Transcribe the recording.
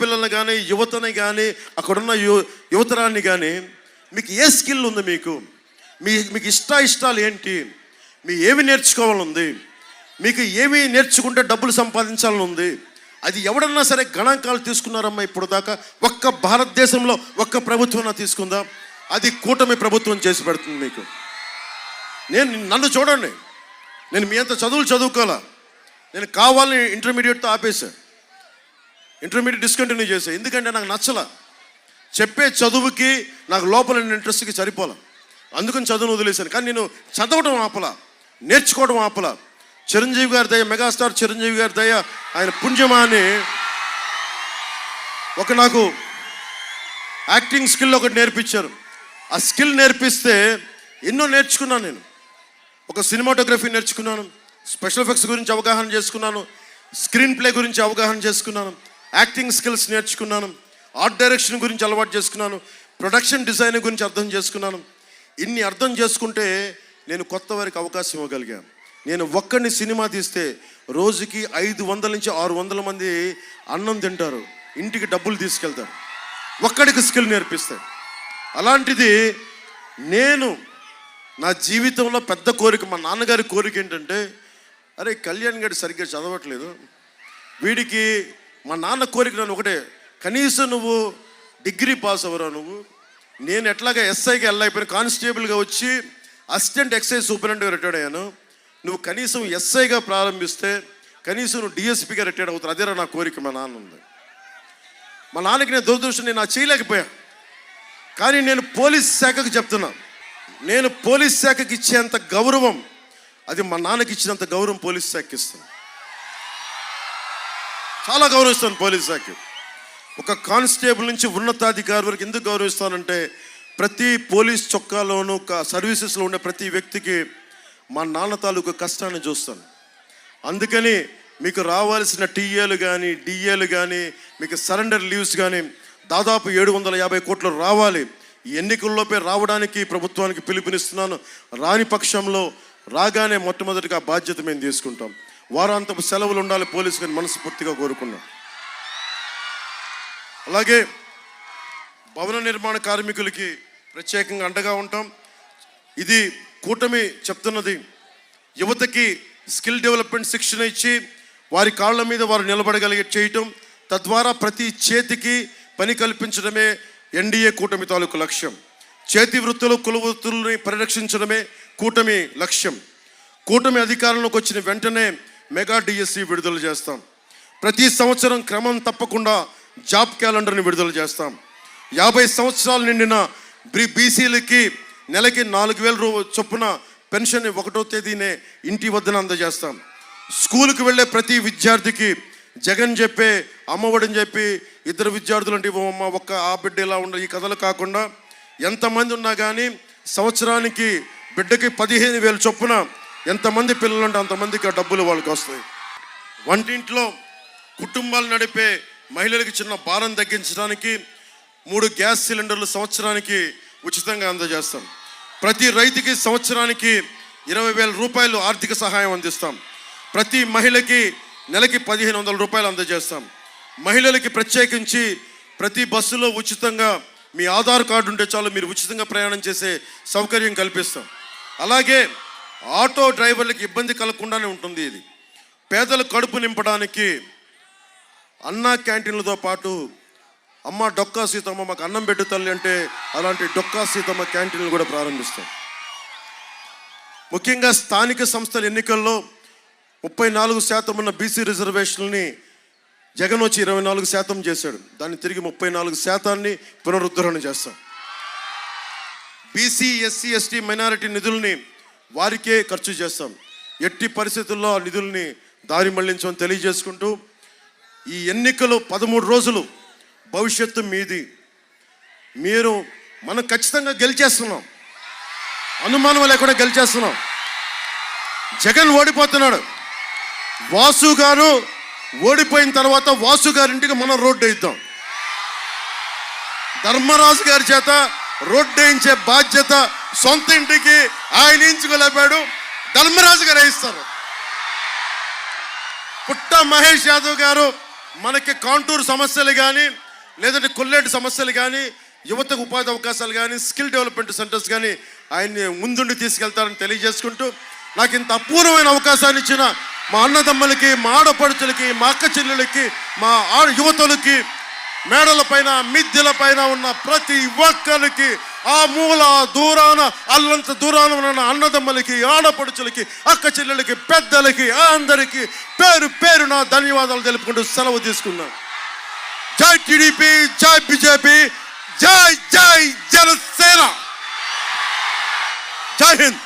చిన్నపిల్లల్ని కానీ, యువతని కానీ, అక్కడున్న యువతరాన్ని కానీ, మీకు ఏ స్కిల్ ఉంది? మీకు ఇష్టాలు ఏంటి? మీ ఏమి నేర్చుకోవాలని ఉంది? మీకు ఏమి నేర్చుకుంటే డబ్బులు సంపాదించాలని ఉంది? అది ఎవడన్నా సరే గణాంకాలు తీసుకున్నారమ్మా ఇప్పుడు దాకా? ఒక్క భారతదేశంలో ఒక్క ప్రభుత్వం తీసుకుందా? అది కూటమి ప్రభుత్వం చేసి పెడుతుంది మీకు. నన్ను చూడండి, నేను మీ అంత చదువులు చదువుకోవాలా. నేను కావాలని ఇంటర్మీడియట్తో ఆపేశాను, ఇంటర్మీడియట్ డిస్కంటిన్యూ చేశాను. ఎందుకంటే నాకు నచ్చలా, చెప్పే చదువుకి నాకు లోపల ఇంట్రెస్ట్కి సరిపోలా. అందుకని చదువును వదిలేశాను. కానీ నేను చదవడం ఆపలా, నేర్చుకోవడం ఆపలా. చిరంజీవి గారి దయ, మెగాస్టార్ చిరంజీవి గారి దయ, ఆయన పుణ్యమా అని నాకు యాక్టింగ్ స్కిల్ ఒకటి నేర్పించారు. ఆ స్కిల్ నేర్పిస్తే ఎన్నో నేర్చుకున్నాను. నేను ఒక సినిమాటోగ్రఫీ నేర్చుకున్నాను, స్పెషల్ ఎఫెక్ట్స్ గురించి అవగాహన చేసుకున్నాను, స్క్రీన్ ప్లే గురించి అవగాహన చేసుకున్నాను, యాక్టింగ్ స్కిల్స్ నేర్చుకున్నాను, ఆర్ట్ డైరెక్షన్ గురించి అలవాటు చేసుకున్నాను, ప్రొడక్షన్ డిజైన్ గురించి అర్థం చేసుకున్నాను. ఇన్ని అర్థం చేసుకుంటే నేను కొత్త వారికి అవకాశం ఇవ్వగలిగాను. నేను ఒక్కడిని సినిమా తీస్తే రోజుకి 500 నుంచి 600 మంది అన్నం తింటారు, ఇంటికి డబ్బులు తీసుకెళ్తారు, ఒక్కడికి స్కిల్ నేర్పిస్తే. అలాంటిది నేను నా జీవితంలో పెద్ద కోరిక, మా నాన్నగారి కోరిక ఏంటంటే, అరే కళ్యాణ్ గారు సరిగ్గా చదవట్లేదు, వీడికి మా నాన్న కోరిక నన్ను ఒకటే, కనీసం నువ్వు డిగ్రీ పాస్ అవ్వరా నువ్వు. నేను ఎట్లాగా ఎస్ఐకి వెళ్ళైపోయిన, కానిస్టేబుల్గా వచ్చి అసిస్టెంట్ ఎక్సైజ్ సూపరింటెండెంట్గా రిటైర్డ్ అయ్యాను. నువ్వు కనీసం ఎస్ఐగా ప్రారంభిస్తే కనీసం నువ్వు డిఎస్పీగా రిటైర్డ్ అవుతారు. అదేరా నా కోరిక. మా నాన్న ఉంది. మా నాన్నకి నేను దురదృష్టం, నేను చేయలేకపోయా. కానీ నేను పోలీస్ శాఖకు చెప్తున్నా, నేను పోలీస్ శాఖకి ఇచ్చేంత గౌరవం, అది మా నాన్నకి ఇచ్చినంత గౌరవం పోలీస్ శాఖకి ఇస్తాను. చాలా గౌరవిస్తాను పోలీస్ శాఖకి. ఒక కానిస్టేబుల్ నుంచి ఉన్నతాధికారి వరకు ఎందుకు గౌరవిస్తానంటే, ప్రతి పోలీస్ చొక్కాలోనూ సర్వీసెస్లో ఉండే ప్రతి వ్యక్తికి మా నాన్న తాలూకు కష్టాన్ని చూస్తాను. అందుకని మీకు రావాల్సిన టీఏలు కానీ, డిఏలు కానీ, మీకు సరెండర్ లీవ్స్ కానీ దాదాపు 750 కోట్లు రావాలి. ఈ ఎన్నికల్లోపే రావడానికి ప్రభుత్వానికి పిలుపునిస్తున్నాను. రాని పక్షంలో రాగానే మొట్టమొదటిగా బాధ్యత మేము తీసుకుంటాం. వారాంతపు సెలవులు ఉండాలి పోలీసుని మనస్ఫూర్తిగా కోరుకున్నాం. అలాగే భవన నిర్మాణ కార్మికులకి ప్రత్యేకంగా అండగా ఉంటాం. ఇది కూటమి చెప్తున్నది. యువతకి స్కిల్ డెవలప్మెంట్ శిక్షణ ఇచ్చి వారి కాళ్ళ మీద వారు నిలబడగలిగే చేయటం, తద్వారా ప్రతి చేతికి పని కల్పించడమే ఎన్డీఏ కూటమి తాలూకు లక్ష్యం. చేతి వృత్తులు, కుల వృత్తులని పరిరక్షించడమే కూటమి లక్ష్యం. కూటమి అధికారంలోకి వచ్చిన వెంటనే మెగా డిఎస్సి విడుదల చేస్తాం. ప్రతి సంవత్సరం క్రమం తప్పకుండా జాబ్ క్యాలెండర్ని విడుదల చేస్తాం. 50 సంవత్సరాలు నిండిన బీసీలకి నెలకి 4,000 రూపాయలు చొప్పున పెన్షన్ 1వ తేదీనే ఇంటి వద్దన అందజేస్తాం. స్కూల్కి వెళ్ళే ప్రతి విద్యార్థికి జగన్ చెప్పే అమ్మఒడని చెప్పి 2 విద్యార్థులు అంటే ఇవ్వమ్మ, ఒక్క ఆ బిడ్డ ఇలా ఉండ, ఈ కథలు కాకుండా ఎంతమంది ఉన్నా కానీ సంవత్సరానికి బిడ్డకి 15,000 చొప్పున ఎంతమంది పిల్లలు అంటే అంతమందికి ఆ డబ్బులు వాళ్ళకి వస్తాయి. వంటింట్లో కుటుంబాలు నడిపే మహిళలకు చిన్న భారం తగ్గించడానికి 3 గ్యాస్ సిలిండర్లు సంవత్సరానికి ఉచితంగా అందజేస్తాం. ప్రతి రైతుకి సంవత్సరానికి 20,000 రూపాయలు ఆర్థిక సహాయం అందిస్తాం. ప్రతి మహిళకి నెలకి 1,500 రూపాయలు అందజేస్తాం. మహిళలకి ప్రత్యేకించి ప్రతి బస్సులో ఉచితంగా మీ ఆధార్ కార్డు ఉంటే చాలు, మీరు ఉచితంగా ప్రయాణం చేసే సౌకర్యం కల్పిస్తాం. అలాగే ఆటో డ్రైవర్లకి ఇబ్బంది కలగకుండానే ఉంటుంది. ఇది పేదల కడుపు నింపడానికి అన్నా క్యాంటీన్లతో పాటు అమ్మ డొక్కా సీతమ్మ మాకు అన్నం పెట్టు తల్లి అంటే అలాంటి డొక్కా సీతమ్మ క్యాంటీన్లు కూడా ప్రారంభిస్తాం. ముఖ్యంగా స్థానిక సంస్థల ఎన్నికల్లో 34% ఉన్న బీసీ రిజర్వేషన్ని జగన్ వచ్చి 24% చేశాడు. దాన్ని తిరిగి 34% పునరుద్ధరణ చేస్తాం. బీసీ, ఎస్సీ, ఎస్టీ, మైనారిటీ నిధుల్ని వారికే ఖర్చు చేస్తాం. ఎట్టి పరిస్థితుల్లో ఆ నిధుల్ని దారి మళ్లించమని తెలియజేసుకుంటూ, ఈ ఎన్నికలు 13 రోజులు, భవిష్యత్తు మీది. మనం ఖచ్చితంగా గెలిచేస్తున్నాం, అనుమానం లేకుండా గెలిచేస్తున్నాం. జగన్ ఓడిపోతున్నాడు. వాసు గారు ఓడిపోయిన తర్వాత వాసు గారింటికి మనం రోడ్డు వేయిద్దాం. ధర్మరాజు గారి చేత రోడ్డు వేయించే బాధ్యత సొంత ఇంటికి ఆయన ఎంచుకోలేపాడు, ధర్మరాజు గారు వేయిస్తారు. పుట్ట మహేష్ యాదవ్ గారు మనకి కాంటూర్ సమస్యలు కానీ, లేదంటే కొల్లేటి సమస్యలు కానీ, యువతకు ఉపాధి అవకాశాలు కానీ, స్కిల్ డెవలప్మెంట్ సెంటర్స్ కానీ ఆయన్ని ముందుండి తీసుకెళ్తారని తెలియజేసుకుంటూ, నాకు ఇంత అపూర్వమైన అవకాశాన్ని ఇచ్చిన మా అన్నదమ్ములకి, మా ఆడపడుచులకి, మా అక్క చెల్లెలకి, మా యువతులకి, మేడల పైన మిద్దెల పైన ఉన్న ప్రతి ఒక్కరికి, ఆ మూల దూరాన అల్లంత దూరాన ఉన్న అన్నదమ్ములకి, ఆడపడుచులకి, అక్క చెల్లెలకి, పెద్దలకి అందరికీ పేరు పేరున ధన్యవాదాలు తెలుపుకుంటూ సెలవు తీసుకున్నాను. జై టీడీపీ, జై బీజేపీ, జై జై జనసేన, జై హింద్.